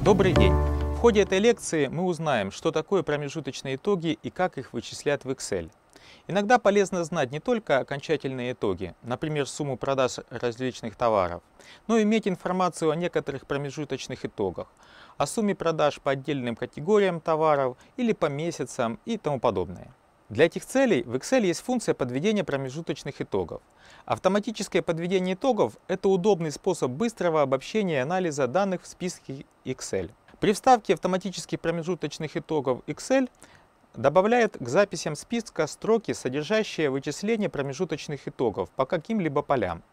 Добрый день! В ходе этой лекции мы узнаем, что такое промежуточные итоги и как их вычислять в Excel. Иногда полезно знать не только окончательные итоги, например, сумму продаж различных товаров, но и иметь информацию о некоторых промежуточных итогах, о сумме продаж по отдельным категориям товаров или по месяцам и тому подобное. Для этих целей в Excel есть функция подведения промежуточных итогов. Автоматическое подведение итогов – это удобный способ быстрого обобщения и анализа данных в списке Excel. При вставке автоматических промежуточных итогов Excel добавляет к записям списка строки, содержащие вычисление промежуточных итогов по каким-либо полям.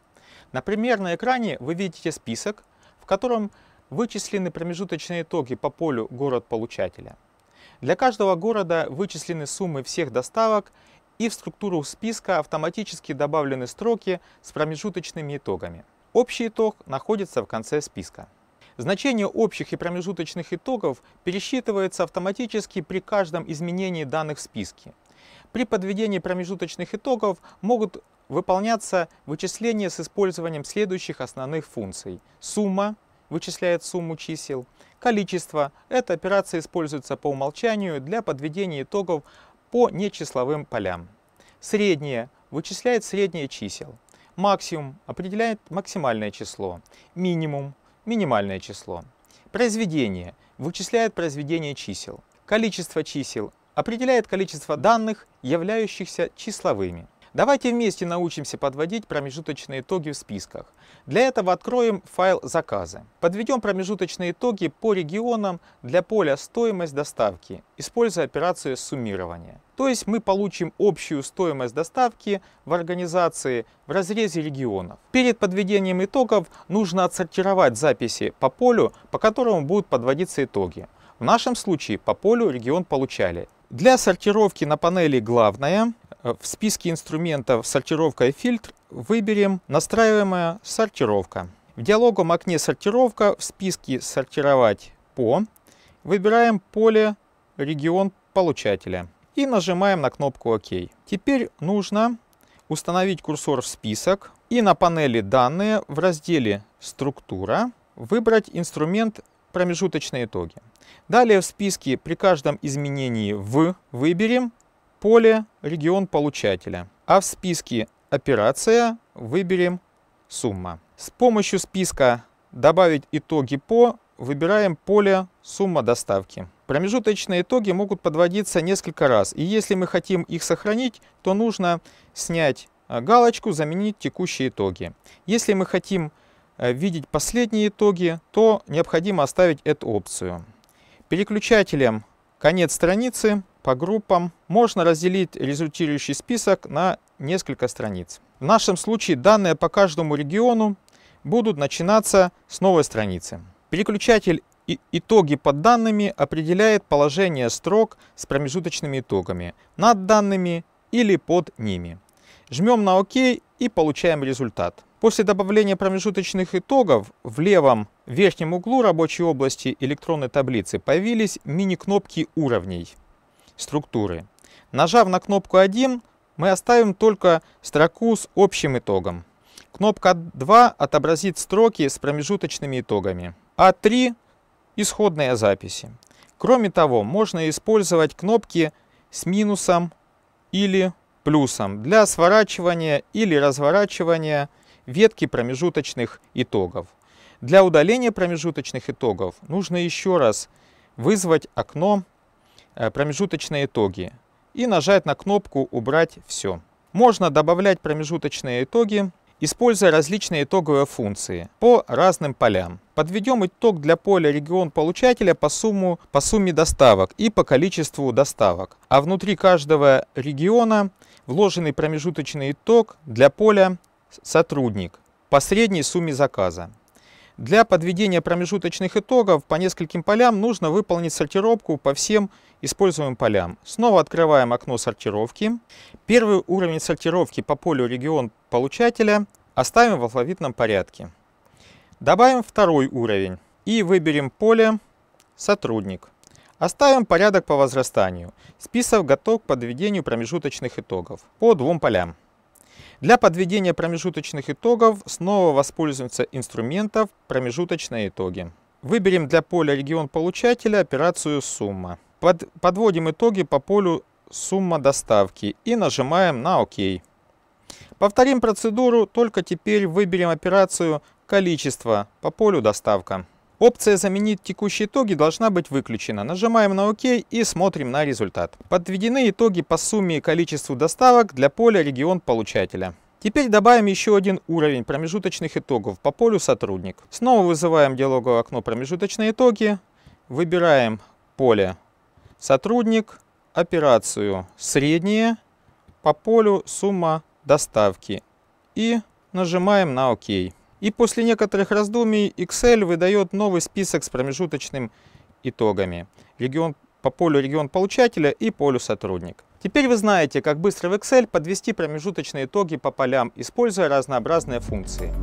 Например, на экране вы видите список, в котором вычислены промежуточные итоги по полю «Город-получателя». Для каждого города вычислены суммы всех доставок, и в структуру списка автоматически добавлены строки с промежуточными итогами. Общий итог находится в конце списка. Значение общих и промежуточных итогов пересчитывается автоматически при каждом изменении данных в списке. При подведении промежуточных итогов могут выполняться вычисления с использованием следующих основных функций. Сумма вычисляет сумму чисел. Количество – эта операция используется по умолчанию для подведения итогов по нечисловым полям. Среднее вычисляет среднее чисел. Максимум определяет максимальное число. Минимум – минимальное число. Произведение вычисляет произведение чисел. Количество чисел определяет количество данных, являющихся числовыми. Давайте вместе научимся подводить промежуточные итоги в списках. Для этого откроем файл «Заказы». Подведем промежуточные итоги по регионам для поля «Стоимость доставки», используя операцию суммирования. То есть мы получим общую стоимость доставки в организации в разрезе регионов. Перед подведением итогов нужно отсортировать записи по полю, по которому будут подводиться итоги. В нашем случае по полю «Регион получали». Для сортировки на панели «Главное» в списке инструментов «Сортировка и фильтр» выберем «Настраиваемая сортировка». В диалоговом окне «Сортировка» в списке «Сортировать по» выбираем поле «Регион получателя» и нажимаем на кнопку «Ок». Теперь нужно установить курсор в список и на панели «Данные» в разделе «Структура» выбрать инструмент «Промежуточные итоги». Далее в списке при каждом изменении выберем поле «Регион получателя», а в списке «Операция» выберем «Сумма». С помощью списка «Добавить итоги по» выбираем поле «Сумма доставки». Промежуточные итоги могут подводиться несколько раз, и если мы хотим их сохранить, то нужно снять галочку «Заменить текущие итоги». Если мы хотим видеть последние итоги, то необходимо оставить эту опцию. Переключателем «Конец страницы» по группам можно разделить результирующий список на несколько страниц. В нашем случае данные по каждому региону будут начинаться с новой страницы. Переключатель «Итоги под данными» определяет положение строк с промежуточными итогами над данными или под ними. Жмем на «Ок» и получаем результат. После добавления промежуточных итогов в левом верхнем углу рабочей области электронной таблицы появились мини-кнопки уровней структуры. Нажав на кнопку 1, мы оставим только строку с общим итогом. Кнопка 2 отобразит строки с промежуточными итогами, а 3 – исходные записи. Кроме того, можно использовать кнопки с минусом или плюсом для сворачивания или разворачивания ветки промежуточных итогов. Для удаления промежуточных итогов нужно еще раз вызвать окно «Промежуточные итоги» и нажать на кнопку «Убрать все». Можно добавлять промежуточные итоги, используя различные итоговые функции по разным полям. Подведем итог для поля «Регион получателя» по сумме доставок и по количеству доставок. А внутри каждого региона вложенный промежуточный итог для поля «Сотрудник» по средней сумме заказа. Для подведения промежуточных итогов по нескольким полям нужно выполнить сортировку по всем используемым полям. Снова открываем окно сортировки. Первый уровень сортировки по полю «Регион получателя» оставим в алфавитном порядке. Добавим второй уровень и выберем поле «Сотрудник». Оставим порядок по возрастанию. Список готов к подведению промежуточных итогов по двум полям. Для подведения промежуточных итогов снова воспользуемся инструментом «Промежуточные итоги». Выберем для поля регион получателя операцию «Сумма». Подводим итоги по полю «Сумма доставки» и нажимаем на «Ок». Повторим процедуру, только теперь выберем операцию «Количество» по полю «Доставка». Опция «Заменить текущие итоги» должна быть выключена. Нажимаем на «Ок» и смотрим на результат. Подведены итоги по сумме и количеству доставок для поля регион получателя. Теперь добавим еще один уровень промежуточных итогов по полю «Сотрудник». Снова вызываем диалоговое окно «Промежуточные итоги». Выбираем поле «Сотрудник», операцию «Средние» по полю «Сумма доставки» и нажимаем на «Ок». И после некоторых раздумий Excel выдает новый список с промежуточными итогами по полю регион получателя и полю «Сотрудник». Теперь вы знаете, как быстро в Excel подвести промежуточные итоги по полям, используя разнообразные функции.